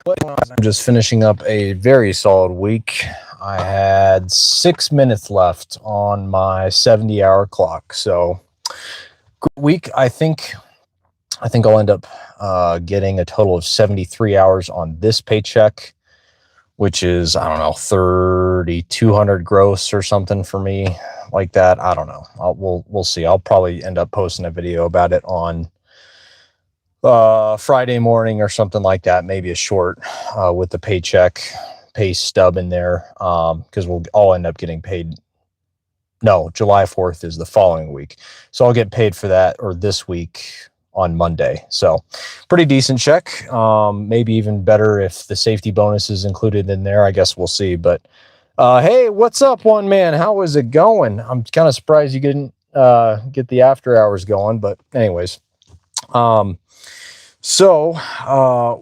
I'm just finishing up a very solid week. I had 6 minutes left on my 70-hour clock. So, good week. I think I'll end up getting a total of 73 hours on this paycheck, which is, I don't know, 3,200 gross or something for me, like that. I don't know. We'll see. I'll probably end up posting a video about it on Friday morning or something like that. Maybe a short with the pay stub in there, because we'll all end up getting paid. No, July 4th is the following week, so I'll get paid for that, or this week, on Monday. So pretty decent check. Maybe even better if the safety bonus is included in there. I guess we'll see. But hey, what's up, one man? How is it going? I'm kind of surprised you didn't get the after hours going, but anyways.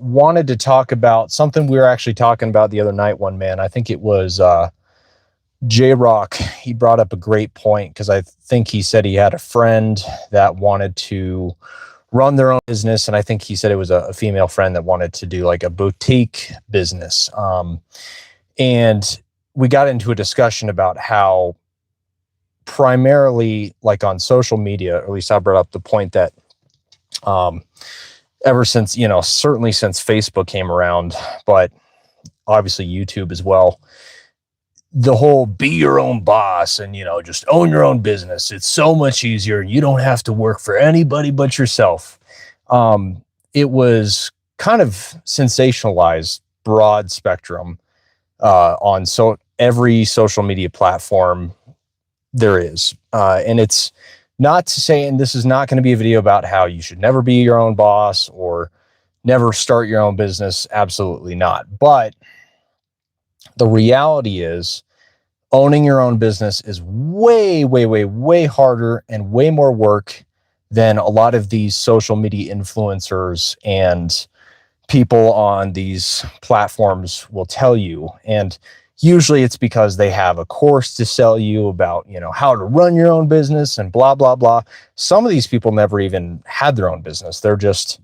Wanted to talk about something we were actually talking about the other night, one man. I think it was J-Rock. He brought up a great point, because I think he said he had a friend that wanted to run their own business, and I think he said it was a female friend that wanted to do like a boutique business. And we got into a discussion about how primarily, like on social media, or at least I brought up the point that ever since, certainly since Facebook came around, but obviously YouTube as well, the whole be your own boss and, just own your own business. It's so much easier. You don't have to work for anybody but yourself. It was kind of sensationalized, broad spectrum, on every social media platform there is. And it's not to say, and this is not going to be a video about how you should never be your own boss or never start your own business. Absolutely not. But the reality is, owning your own business is way, way, way, way harder and way more work than a lot of these social media influencers and people on these platforms will tell you. And usually it's because they have a course to sell you about, how to run your own business and blah, blah, blah. Some of these people never even had their own business. They're just,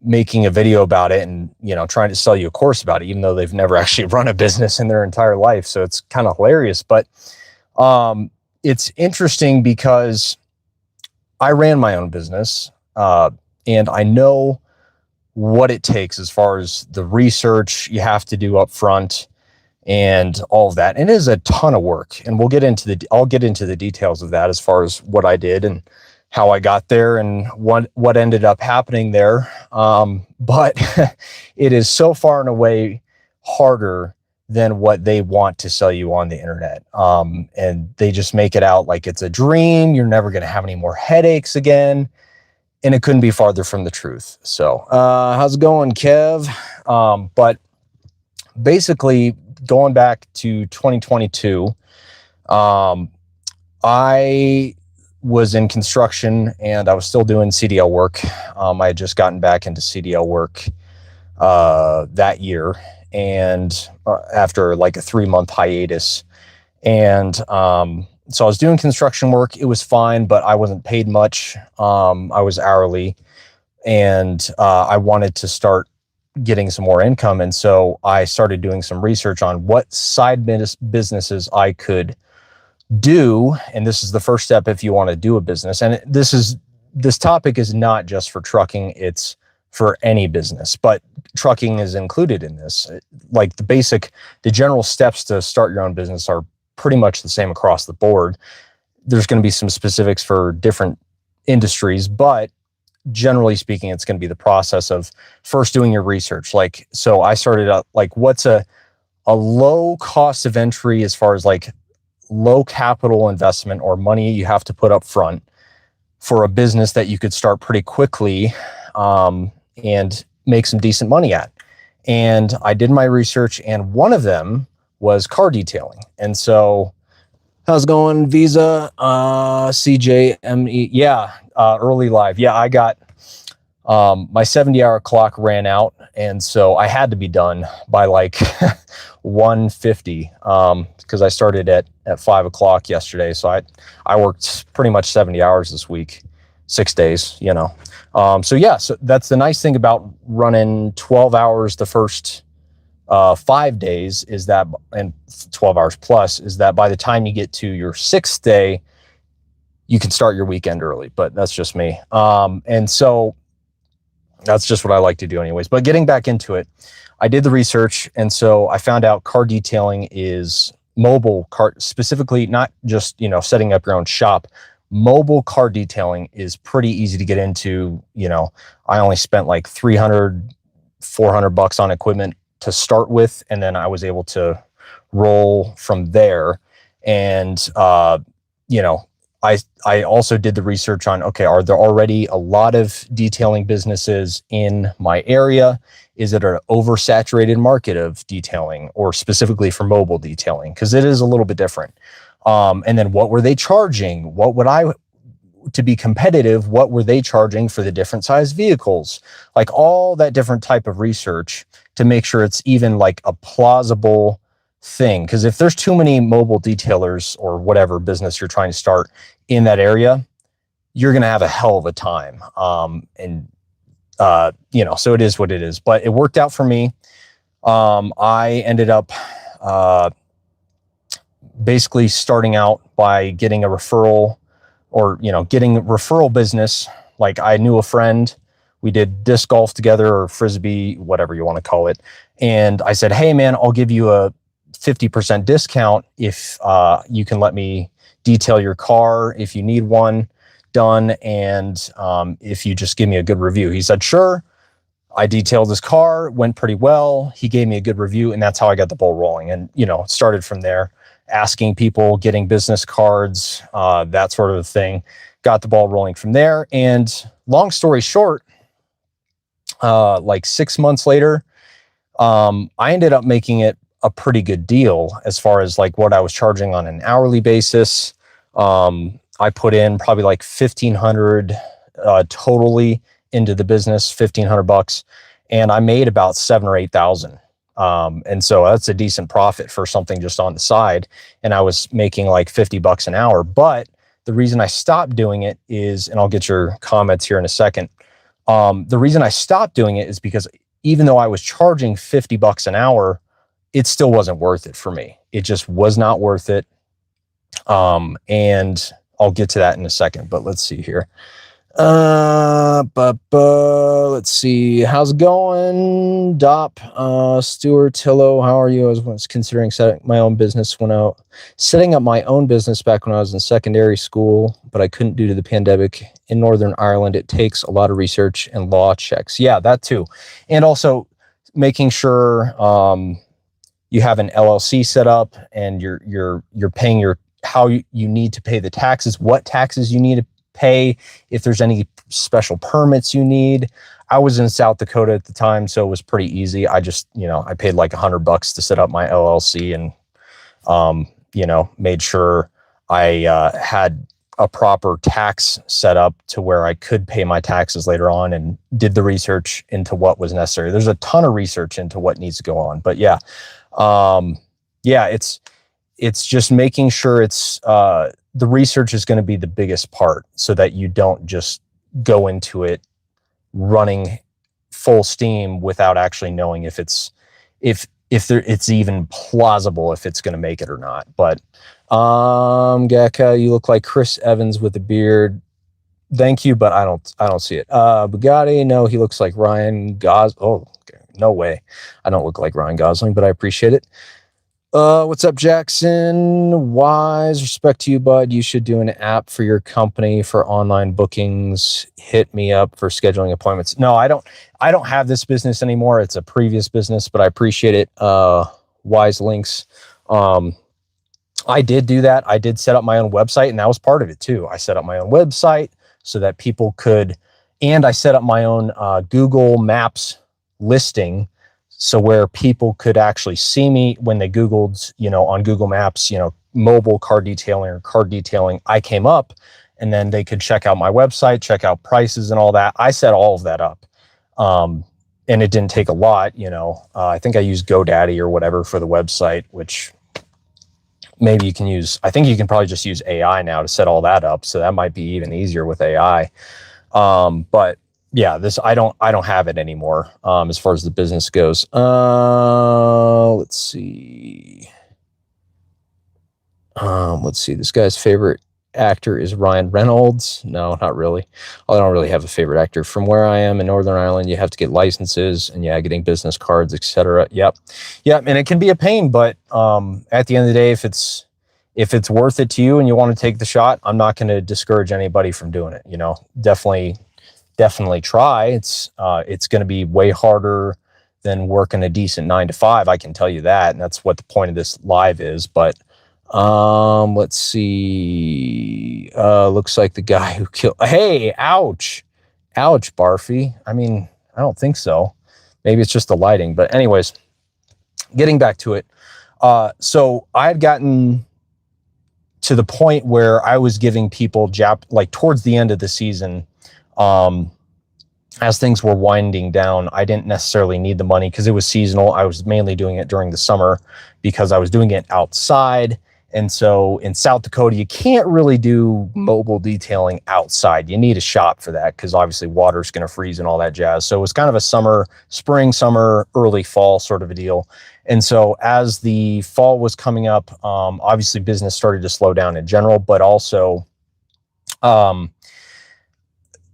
making a video about it and, trying to sell you a course about it, even though they've never actually run a business in their entire life. So it's kind of hilarious, but it's interesting because I ran my own business, and I know what it takes as far as the research you have to do up front and all of that. And it is a ton of work, and I'll get into the details of that as far as what I did and how I got there and what ended up happening there. But it is so far and away harder than what they want to sell you on the internet. And they just make it out like it's a dream. You're never going to have any more headaches again. And it couldn't be farther from the truth. So, how's it going, Kev? But basically, going back to 2022, I was in construction and I was still doing CDL work. I had just gotten back into CDL work that year, and after like a 3-month hiatus. And so I was doing construction work. It was fine, but I wasn't paid much. I was hourly, and I wanted to start getting some more income. And so I started doing some research on what side businesses I could do. And this is the first step if you want to do a business. And this topic is not just for trucking, it's for any business, but trucking is included in this. Like the general steps to start your own business are pretty much the same across the board. There's going to be some specifics for different industries, but generally speaking, it's going to be the process of first doing your research. Like, so I started out, like, what's a low cost of entry as far as like low capital investment or money you have to put up front for a business that you could start pretty quickly, and make some decent money at. And I did my research, and one of them was car detailing. And so, how's it going, Visa? CJME? Yeah, early live. Yeah, I got my 70-hour clock ran out, and so I had to be done by like 1:50, because I started at 5 o'clock yesterday. So I worked pretty much 70 hours this week, 6 days, So yeah, so that's the nice thing about running 12 hours the first 5 days is that, and 12 hours plus, is that by the time you get to your 6th day, you can start your weekend early. But that's just me. And so that's just what I like to do anyways. But getting back into it, I did the research. And so I found out car detailing is mobile car, specifically, not just, setting up your own shop. Mobile car detailing is pretty easy to get into. I only spent like 300, 400 bucks on equipment to start with. And then I was able to roll from there. And, I also did the research on, okay, are there already a lot of detailing businesses in my area? Is it an oversaturated market of detailing, or specifically for mobile detailing? Because it is a little bit different. And then what were they charging? To be competitive, what were they charging for the different size vehicles? Like all that different type of research to make sure it's even like a plausible thing. Because if there's too many mobile detailers or whatever business you're trying to start in that area, you're going to have a hell of a time. So it is what it is. But it worked out for me. I ended up basically starting out by getting a referral, or getting referral business. Like I knew a friend, we did disc golf together, or frisbee, whatever you want to call it. And I said, hey man, I'll give you a 50% discount if you can let me detail your car if you need one done, and if you just give me a good review. He said, sure. I detailed his car, went pretty well. He gave me a good review, and that's how I got the ball rolling. And, started from there, asking people, getting business cards, that sort of thing. Got the ball rolling from there. And long story short, like 6 months later, I ended up making it a pretty good deal as far as like what I was charging on an hourly basis. I put in probably like 1,500 totally into the business, 1,500 bucks, and I made about 7 or 8,000. And so that's a decent profit for something just on the side. And I was making like 50 bucks an hour. But the reason I stopped doing it is, and I'll get your comments here in a second. The reason I stopped doing it is because even though I was charging 50 bucks an hour, it still wasn't worth it for me. It just was not worth it. And I'll get to that in a second, but let's see here. Let's see. How's it going? Dop, Stuart, Tillo, how are you? I was once considering setting my own business setting up my own business back when I was in secondary school, but I couldn't due to the pandemic. In Northern Ireland, it takes a lot of research and law checks. Yeah, that too. And also making sure, you have an LLC set up, and you're paying how you need to pay the taxes, what taxes you need to pay, if there's any special permits you need. I was in South Dakota at the time, so it was pretty easy. I just, I paid like $100 to set up my LLC, and, made sure I had a proper tax set up to where I could pay my taxes later on, and did the research into what was necessary. There's a ton of research into what needs to go on, but yeah, it's just making sure the research is going to be the biggest part, so that you don't just go into it running full steam without actually knowing if it's even plausible, if it's going to make it or not. But Gaka, you look like Chris Evans with a beard. Thank you, but I don't see it. Bugatti, no, he looks like Ryan Gosling. Oh, okay. No way. I don't look like Ryan Gosling, but I appreciate it. What's up, Jackson? Wise, respect to you, bud. You should do an app for your company for online bookings. Hit me up for scheduling appointments. No, I don't have this business anymore. It's a previous business, but I appreciate it. Wise links. I did do that. I did set up my own website, and that was part of it too. I set up my own website so that people could, and I set up my own Google Maps listing, so where people could actually see me when they Googled, on Google Maps, mobile car detailing or car detailing, I came up, and then they could check out my website, check out prices and all that. I set all of that up. And it didn't take a lot, I think I used GoDaddy or whatever for the website, which maybe you can use. I think you can probably just use AI now to set all that up. So that might be even easier with AI. But yeah, this I don't have it anymore. As far as the business goes. Let's see. Let's see. This guy's favorite actor is Ryan Reynolds. No, not really. I don't really have a favorite actor. From where I am in Northern Ireland, you have to get licenses and yeah, getting business cards, etc. Yep. Yep. And it can be a pain, but at the end of the day, if it's worth it to you and you want to take the shot, I'm not going to discourage anybody from doing it. You know, definitely try. It's going to be way harder than working a decent 9 to 5. I can tell you that. And that's what the point of this live is. But let's see. Looks like the guy who killed, hey, ouch, Barfy. I mean, I don't think so. Maybe it's just the lighting, but anyways, getting back to it. So I had gotten to the point where I was giving people like towards the end of the season, as things were winding down, I didn't necessarily need the money because it was seasonal. I was mainly doing it during the summer because I was doing it outside. And so in South Dakota, you can't really do mobile detailing outside. You need a shop for that because obviously water's going to freeze and all that jazz. So it was kind of a spring, summer, early fall sort of a deal. And so as the fall was coming up, obviously business started to slow down in general, but also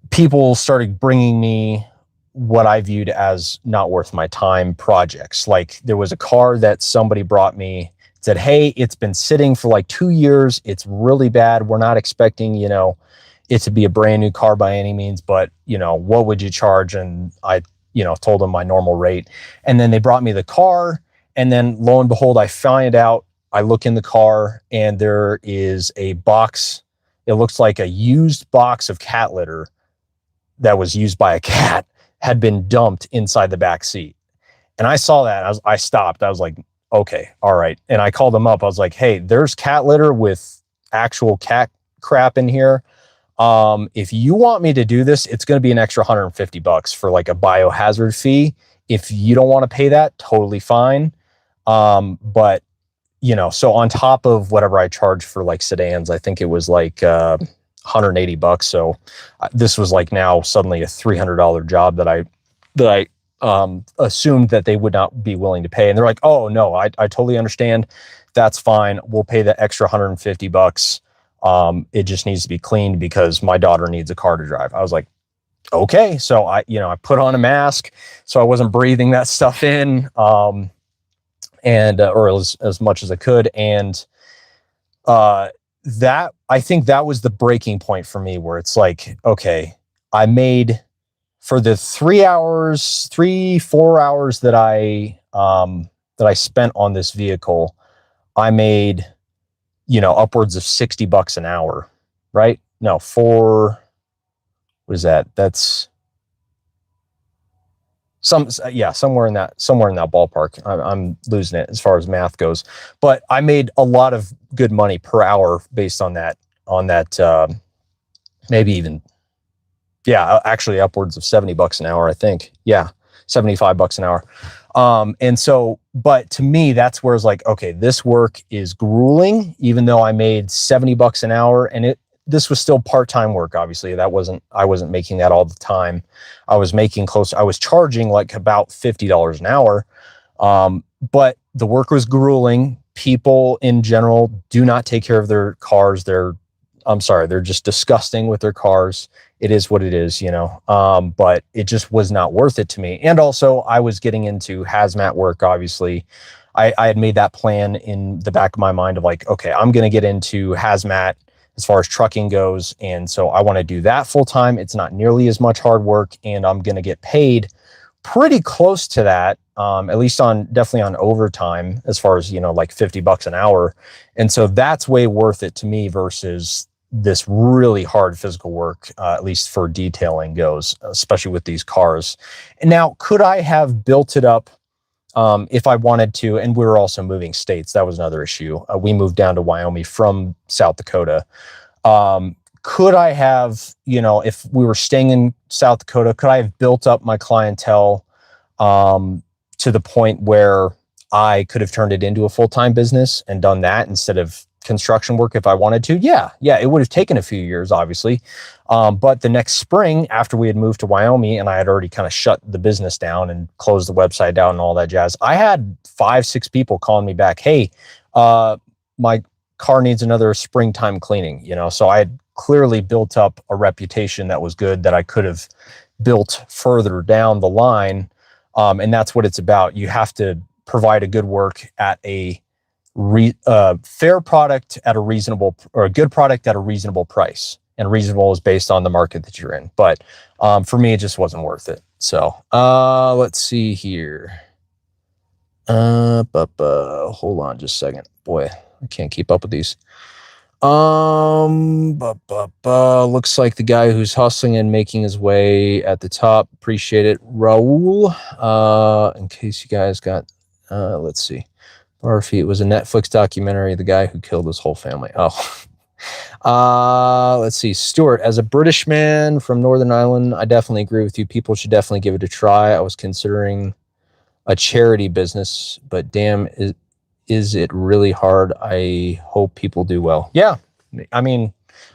people started bringing me what I viewed as not worth my time projects. Like there was a car that somebody brought me, said, hey, it's been sitting for like 2 years. It's really bad. We're not expecting, it to be a brand new car by any means, but what would you charge? And I, told them my normal rate. And then they brought me the car. And then lo and behold, I find out, I look in the car and there is a box. It looks like a used box of cat litter that was used by a cat had been dumped inside the back seat. And I saw that. I stopped. I was like, okay, all right. And I called them up. I was like, hey, there's cat litter with actual cat crap in here. If you want me to do this, it's going to be an extra $150 for like a biohazard fee. If you don't want to pay that, totally fine. But so on top of whatever I charge for like sedans, I think it was like $180. So this was like now suddenly a $300 job that I assumed that they would not be willing to pay. And they're like, oh no, I totally understand. That's fine. We'll pay the extra $150. It just needs to be cleaned because my daughter needs a car to drive. I was like, okay. So I put on a mask so I wasn't breathing that stuff in, or as much as I could. And, that I think that was the breaking point for me where it's like, okay, I made for the 4 hours that I spent on this vehicle, I made, upwards of $60 an hour, right? No, what is that? That's somewhere in that ballpark. I'm losing it as far as math goes, but I made a lot of good money per hour based on that, maybe even, actually upwards of $70 an hour, I think. Yeah. $75 an hour. And so, but to me, that's where it's like, okay, this work is grueling, even though I made $70 an hour, and this was still part-time work. Obviously I wasn't making that all the time. I was charging like about $50 an hour. But the work was grueling. People in general do not take care of their cars. They're just disgusting with their cars. It is what it is, but it just was not worth it to me. And also I was getting into hazmat work. Obviously I had made that plan in the back of my mind of like, okay, I'm going to get into hazmat as far as trucking goes. And so I want to do that full time. It's not nearly as much hard work and I'm going to get paid pretty close to that. At least definitely on overtime as far as, like $50 an hour. And so that's way worth it to me versus this really hard physical work, at least for detailing goes, especially with these cars. And now could I have built it up if I wanted to? And we were also moving states. That was another issue. We moved down to Wyoming from South Dakota. Could I have, if we were staying in South Dakota, could I have built up my clientele to the point where I could have turned it into a full-time business and done that instead of construction work if I wanted to? Yeah, it would have taken a few years, obviously. But the next spring, after we had moved to Wyoming and I had already kind of shut the business down and closed the website down and all that jazz, I had 5-6 people calling me back. Hey, my car needs another springtime cleaning, so I had clearly built up a reputation that was good that I could have built further down the line. And that's what it's about. You have to provide a good work at a fair product at a reasonable, or a good product at a reasonable price. And reasonable is based on the market that you're in. But for me, it just wasn't worth it. So let's see here. Hold on just a second. Boy, I can't keep up with these. Looks like the guy who's hustling and making his way at the top. Appreciate it, Raul. In case you guys got, let's see. Barfy, it was a Netflix documentary, the guy who killed his whole family. Oh. Let's see. Stuart, as a British man from Northern Ireland, I definitely agree with you. People should definitely give it a try. I was considering a charity business, but damn, is it really hard? I hope people do well. Yeah. I mean,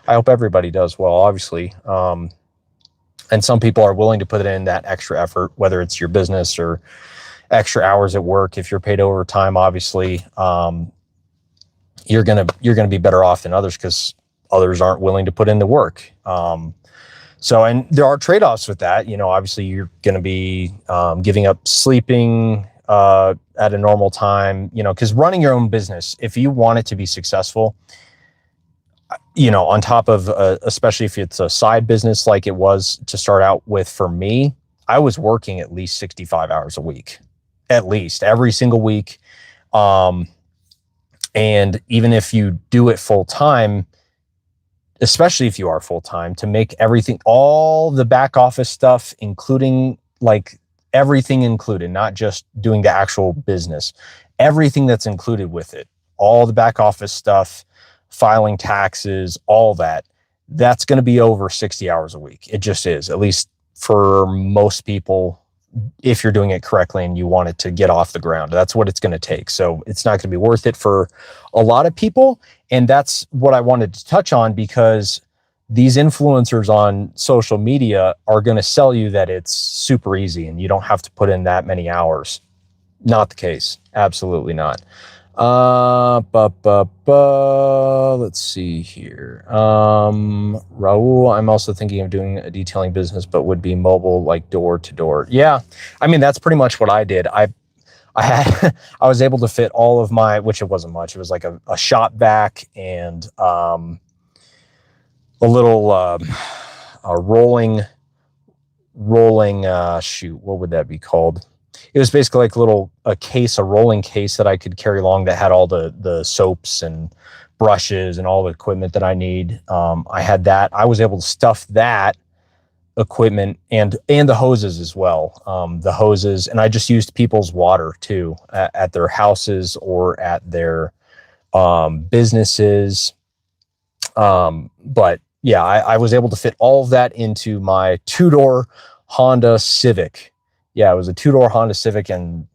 I hope everybody does well, obviously. And some people are willing to put in that extra effort, whether it's your business or extra hours at work. If you're paid overtime, obviously, you're gonna be better off than others because others aren't willing to put in the work. So, and there are trade-offs with that. Obviously, you're going to be giving up sleeping at a normal time. Because running your own business, if you want it to be successful, on top of especially if it's a side business like it was to start out with for me, I was working at least 65 hours a week, at least every single week. And even if you do it full time, especially if you are full time, to make everything, all the back office stuff, including like everything included, not just doing the actual business, everything that's included with it, all the back office stuff, filing taxes, all that's going to be over 60 hours a week. It just is, at least for most people, if you're doing it correctly and you want it to get off the ground. That's what it's going to take. So it's not going to be worth it for a lot of people. And that's what I wanted to touch on, because these influencers on social media are going to sell you that it's super easy and you don't have to put in that many hours. Not the case. Absolutely not. Let's see here. Raul, I'm also thinking of doing a detailing business, but would be mobile, like door to door. Yeah. I mean, that's pretty much what I did. I was able to fit all of my, which it wasn't much. It was like a shop vac and, a little, a rolling, shoot, what would that be called? It was basically like a rolling case that I could carry along that had all the soaps and brushes and all the equipment that I need. I had that. I was able to stuff that equipment and the hoses as well. The hoses, and I just used people's water too at their houses or at their businesses. But yeah, I was able to fit all of that into my 2-door Honda Civic. Yeah, it was a 2-door Honda Civic, and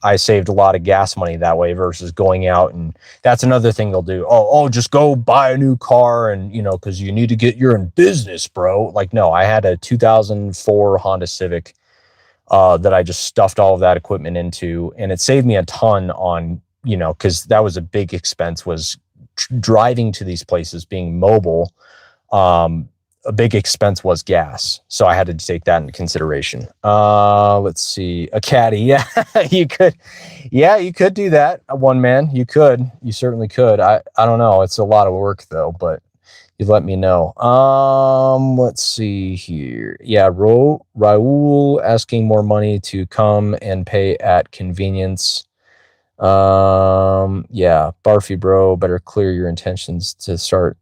I saved a lot of gas money that way versus going out. And that's another thing they'll do. Oh, just go buy a new car and, because you need to you're in business, bro. Like, no, I had a 2004 Honda Civic that I just stuffed all of that equipment into, and it saved me a ton on, because that was a big expense, was driving to these places, being mobile. A big expense was gas. So I had to take that into consideration. Let's see. A caddy. Yeah, you could do that. One man, you certainly could. I don't know. It's a lot of work though, but you let me know. Let's see here. Yeah. Raul asking more money to come and pay at convenience. Yeah. Barfy bro, better clear your intentions to start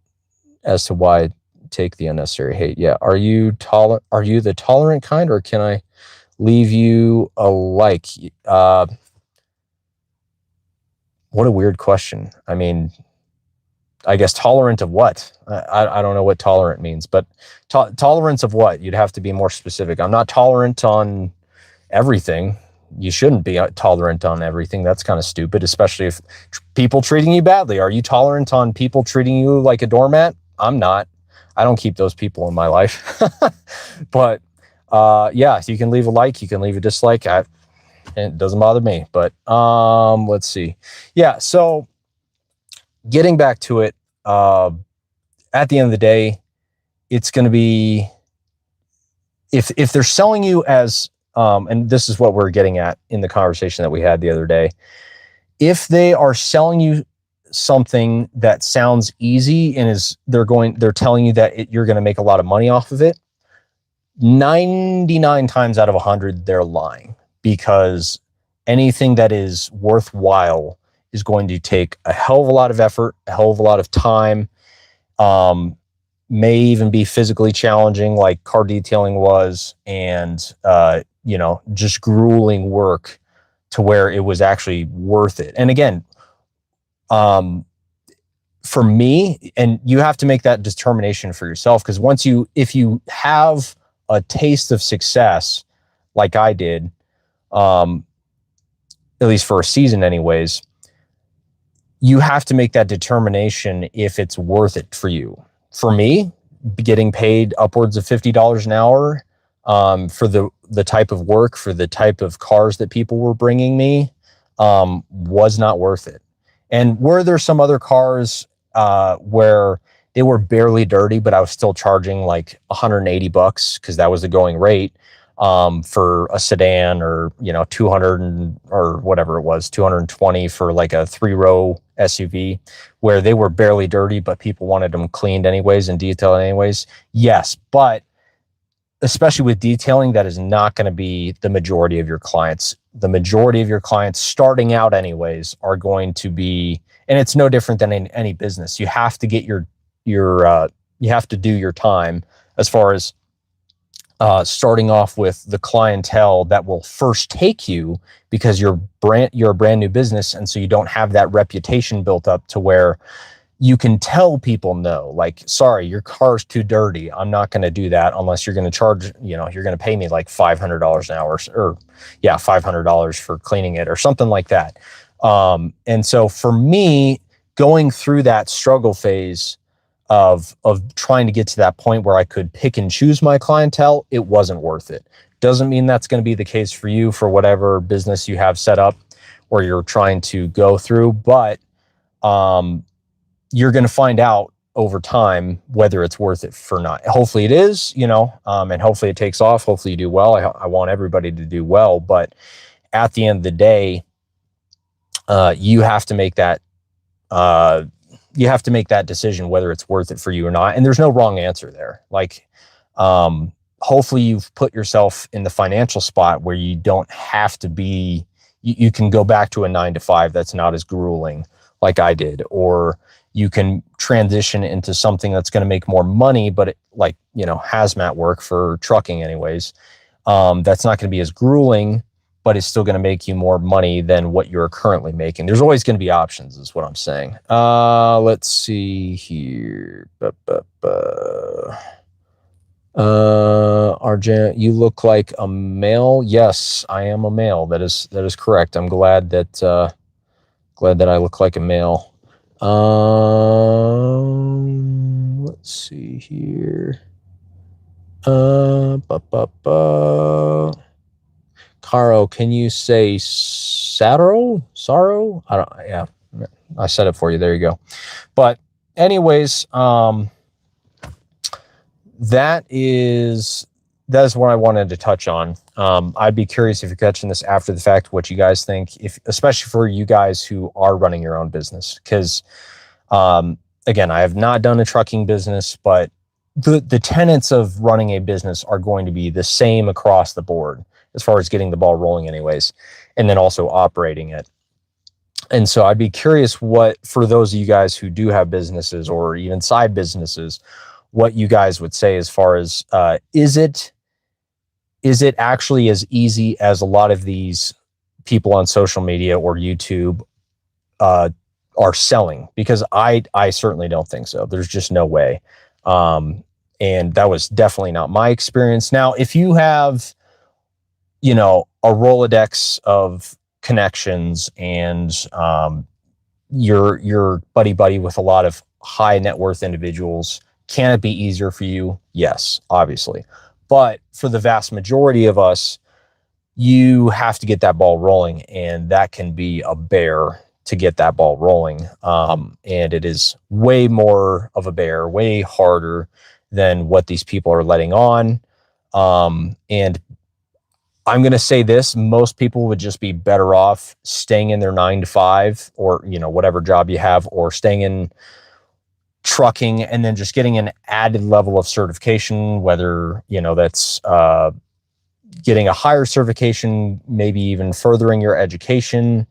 as to why take the unnecessary hate. Yeah. Are you the tolerant kind, or can I leave you a like? What a weird question. I mean, I guess tolerant of what? I don't know what tolerant means, but tolerance of what? You'd have to be more specific. I'm not tolerant on everything. you shouldn't be tolerant on everything. That's kind of stupid, especially if people treating you badly. Are you tolerant on people treating you like a doormat? I'm not. I don't keep those people in my life. But yeah, you can leave a like, you can leave a dislike. It doesn't bother me. But let's see. Yeah, so getting back to it, at the end of the day, it's going to be, if they're selling you as, and this is what we're getting at in the conversation that we had the other day, if they are selling you something that sounds easy and they're telling you that you're going to make a lot of money off of it, 99 times out of 100, they're lying, because anything that is worthwhile is going to take a hell of a lot of effort, a hell of a lot of time, may even be physically challenging like car detailing was, and just grueling work to where it was actually worth it. And again, for me, and you have to make that determination for yourself, because if you have a taste of success like I did, at least for a season anyways, you have to make that determination if it's worth it for you. For me, getting paid upwards of $50 an hour for the type of work, for the type of cars that people were bringing me, was not worth it. And were there some other cars where they were barely dirty, but I was still charging like $180 because that was the going rate for a sedan, or 200 or whatever it was, 220 for like a 3-row SUV, where they were barely dirty, but people wanted them cleaned anyways and detailed anyways. Yes, but especially with detailing, that is not going to be the majority of your clients. The majority of your clients starting out anyways are going to be, and it's no different than in any business. You have to get you have to do your time as far as starting off with the clientele that will first take you, because you're a brand new business, and so you don't have that reputation built up to where you can tell people no, like, sorry, your car's too dirty. I'm not going to do that unless you're going to charge, you're going to pay me like $500 an hour, or $500 for cleaning it or something like that. And so for me, going through that struggle phase of trying to get to that point where I could pick and choose my clientele, it wasn't worth it. Doesn't mean that's going to be the case for you, for whatever business you have set up or you're trying to go through, but you're going to find out over time whether it's worth it or not. Hopefully it is, and hopefully it takes off. Hopefully you do well. I want everybody to do well, but at the end of the day, you have to make that decision whether it's worth it for you or not. And there's no wrong answer there. Like, hopefully you've put yourself in the financial spot where you don't have to be, you can go back to a 9-to-5 that's not as grueling like I did, or you can transition into something that's going to make more money, but hazmat work for trucking anyways. That's not going to be as grueling, but it's still going to make you more money than what you're currently making. There's always going to be options, is what I'm saying. Let's see here. Argent, you look like a male. Yes, I am a male. That is correct. I'm glad that I look like a male. Let's see here. Caro, can you say sorrow? I said it for you. There you go. But anyways, that is what I wanted to touch on. I'd be curious, if you're catching this after the fact, what you guys think, especially for you guys who are running your own business. Because, again, I have not done a trucking business, but the tenets of running a business are going to be the same across the board, as far as getting the ball rolling anyways, and then also operating it. And so I'd be curious for those of you guys who do have businesses or even side businesses, what you guys would say as far as, is it actually as easy as a lot of these people on social media or YouTube are selling? Because I certainly don't think so. There's just no way. And that was definitely not my experience. Now, if you have a Rolodex of connections, and you're buddy with a lot of high net worth individuals. Can it be easier for you? Yes, obviously. But for the vast majority of us, you have to get that ball rolling, and that can be a bear to get that ball rolling. And it is way more of a bear, way harder than what these people are letting on. And I'm going to say this, most people would just be better off staying in their 9 to 5 or, whatever job you have, or staying in trucking and then just getting an added level of certification, whether, that's getting a higher certification, maybe even furthering your education,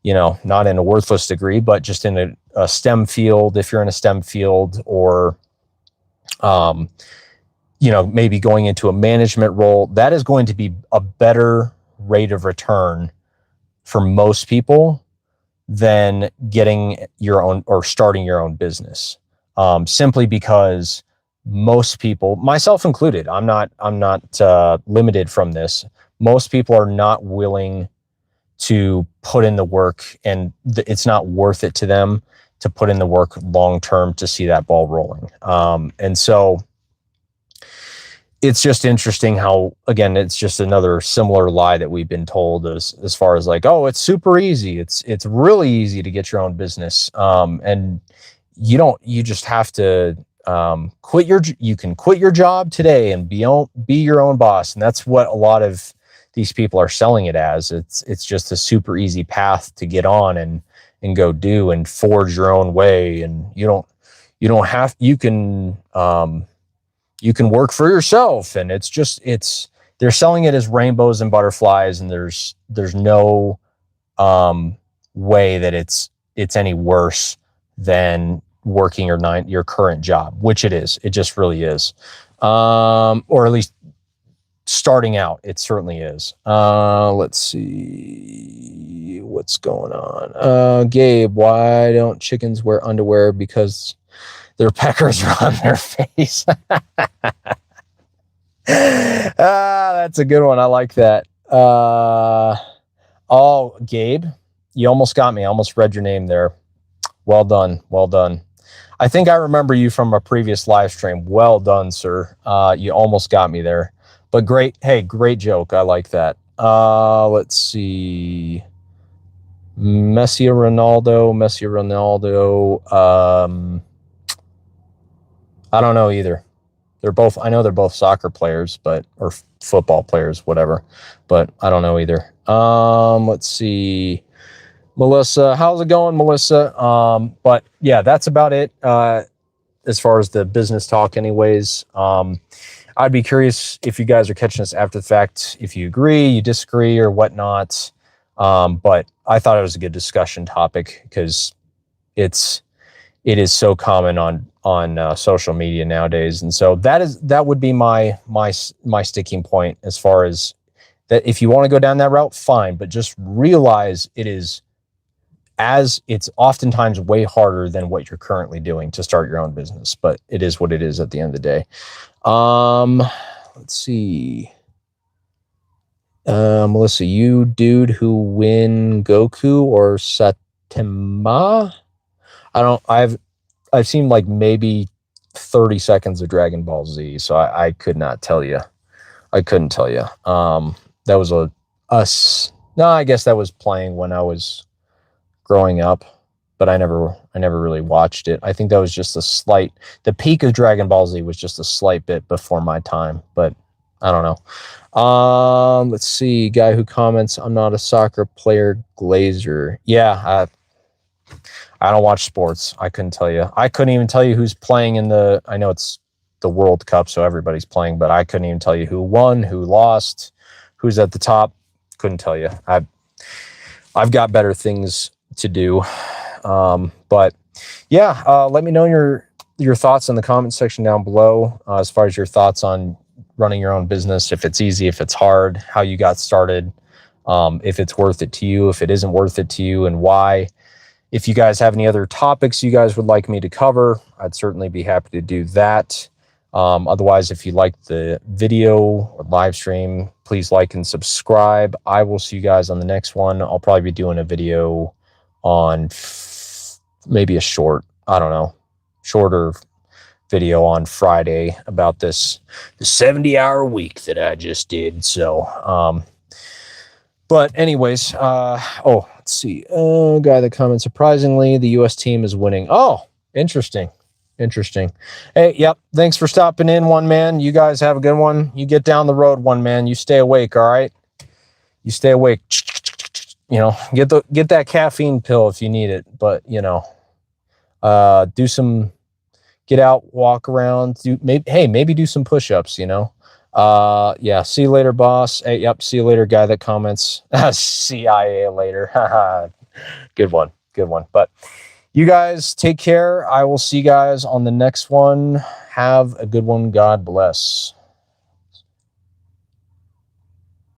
not in a worthless degree, but just in a STEM field, if you're in a STEM field, or, maybe going into a management role. That is going to be a better rate of return for most people than getting your own or starting your own business. Simply because most people, myself included, I'm not limited from this. Most people are not willing to put in the work, and it's not worth it to them to put in the work long term to see that ball rolling. And so it's just interesting how, again, it's just another similar lie that we've been told as far as like, oh, it's super easy. It's really easy to get your own business. And you just have to you can quit your job today and be your own boss. And that's what a lot of these people are selling it as. It's just a super easy path to get on and go do and forge your own way. And you can work for yourself, and they're selling it as rainbows and butterflies, and there's no way that it's any worse than working your current job, which it is. It just really is. Or at least starting out, it certainly is. Let's see what's going on. Gabe, why don't chickens wear underwear? Because their peckers are on their face. That's a good one. I like that. Oh, Gabe, you almost got me. I almost read your name there. Well done. Well done. I think I remember you from a previous live stream. Well done, sir. You almost got me there. But great. Hey, great joke. I like that. Let's see. Messi Ronaldo. I don't know either. I know they're both soccer players, or football players, whatever, but I don't know either. Let's see. Melissa, how's it going, Melissa? But yeah, that's about it. As far as the business talk anyways. I'd be curious if you guys are catching this after the fact, if you agree, you disagree, or whatnot. But I thought it was a good discussion topic because it is so common on social media nowadays. And so that would be my sticking point, as far as that. If you want to go down that route, fine, but just realize it's oftentimes way harder than what you're currently doing to start your own business, but it is what it is at the end of the day. Let's see. Melissa, you dude who win Goku or Saitama? I've seen like maybe 30 seconds of Dragon Ball Z, so I could not tell you. I couldn't tell you. That was I guess that was playing when I was growing up, but I never really watched it. I think that was just the peak of Dragon Ball Z was just a slight bit before my time, but I don't know. Let's see. Guy who comments, I'm not a soccer player, Glazer. Yeah, I don't watch sports. I couldn't tell you. I couldn't even tell you who's playing I know it's the World Cup, so everybody's playing, but I couldn't even tell you who won, who lost, who's at the top. Couldn't tell you. I've got better things to do. But yeah, let me know your thoughts in the comment section down below, as far as your thoughts on running your own business, if it's easy, if it's hard, how you got started, if it's worth it to you, if it isn't worth it to you, and why. If you guys have any other topics you guys would like me to cover, I'd certainly be happy to do that. Otherwise, if you like the video or live stream, please like and subscribe. I will see you guys on the next one. I'll probably be doing a video on maybe a shorter video on Friday about the 70-hour week that I just did. So, but anyways, let's see. Guy that comments, surprisingly, the U.S. team is winning. Oh, interesting. Hey, yep. Thanks for stopping in, one man. You guys have a good one. You get down the road, one man. You stay awake, all right? You stay awake. You know, get that caffeine pill if you need it. But, you know, get out, walk around, maybe do some push-ups, you know. Yeah, see you later, boss. Hey, yep, see you later, guy that comments. CIA later. Good one. But you guys take care. I will see you guys on the next one. Have a good one. God bless.